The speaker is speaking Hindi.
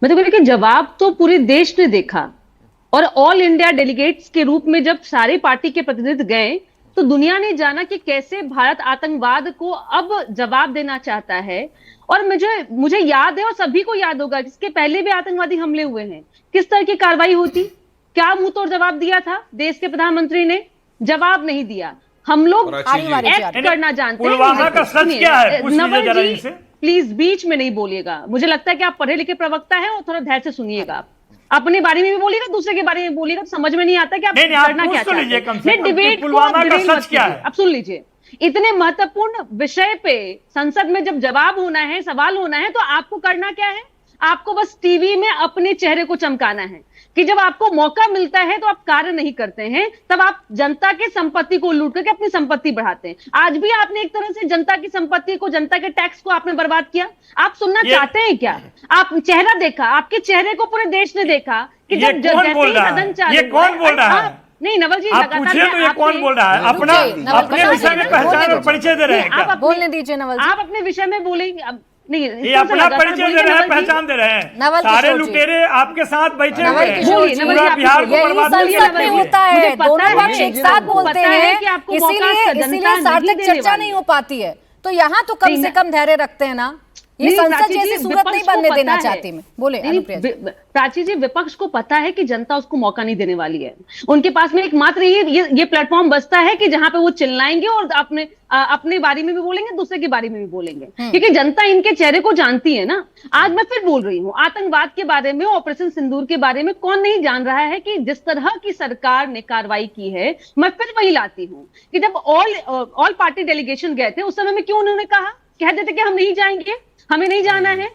मैं तो कह रही कि जवाब तो पूरे देश ने देखा। और ऑल इंडिया डेलीगेट्स के रूप में जब सारी पार्टी के प्रतिनिधि गए तो दुनिया ने जाना कि कैसे भारत आतंकवाद को अब जवाब देना चाहता है। और मुझे याद है और सभी को याद होगा, इसके पहले भी आतंकवादी हमले हुए हैं, किस तरह की कार्रवाई होती, क्या मुंह तोड़ जवाब दिया था देश के प्रधानमंत्री ने? जवाब नहीं दिया। हम लोग एक्ट करना जानते हैं। पुलवामा का सच क्या है? नवल जी प्लीज बीच में नहीं बोलिएगा। मुझे लगता है कि आप पढ़े लिखे प्रवक्ता हैं और थोड़ा धैर्य से सुनिएगा। आप अपने बारे में भी बोलिएगा, दूसरे के बारे में बोलिएगा, तो समझ में नहीं आता कि आप करना क्या चाहते हैं। डिबेट पुलवामा का सच क्या है? अब सुन लीजिए, इतने महत्वपूर्ण विषय पे संसद में जब जवाब होना है, सवाल होना है, तो आपको करना क्या है? आपको बस टीवी में अपने चेहरे को चमकाना है कि जब आपको मौका मिलता है तो आप कार्य नहीं करते हैं, तब आप जनता के संपत्ति को लूट करके अपनी संपत्ति बढ़ाते हैं। आज भी आपने एक तरह से जनता की संपत्ति को, जनता के टैक्स को आपने बर्बाद किया। आप सुनना चाहते हैं क्या? आप चेहरा देखा, आपके चेहरे को पूरे देश ने देखा कि जब सदन चालू, ये कौन बोल रहा है? नहीं नवल जी, आप पूछिए तो ये कौन बोल रहा है? अपने विषय में पहचान और परिचय दे रहे हैं। आप बोलने दीजिए नवल जी, आप अपने विषय में बोलेंगे। नहीं, ये अपना परिचय दे रहे हैं, पहचान दे रहे हैं। सारे लुटेरे आपके साथ बैठे हुए हैं, पूरा बिहार को बर्बाद होता है। दोनों पक्ष एक साथ बोलते हैं, इसीलिए सार्थक चर्चा नहीं हो पाती है। तो यहाँ तो कम से कम धैर्य रखते हैं ना। ये संसद जैसी सूरत नहीं बनने देना चाहती मैं। बोले प्राची जी, विपक्ष को पता है कि जनता उसको मौका नहीं देने वाली है। उनके पास में एकमात्र ये प्लेटफॉर्म बचता है कि जहां पे वो चिल्लाएंगे और अपने बारे में भी बोलेंगे, दूसरे के बारे में भी बोलेंगे, क्योंकि जनता इनके चेहरे को जानती है ना। आज मैं फिर बोल रही हूँ, आतंकवाद के बारे में, ऑपरेशन सिंदूर के बारे में कौन नहीं जान रहा है कि जिस तरह की सरकार ने कार्रवाई की है। मैं फिर वही लाती हूँ कि जब ऑल पार्टी डेलीगेशन गए थे, उस समय में क्यों उन्होंने कह देते कि हम नहीं जाएंगे, हमें नहीं जाना है।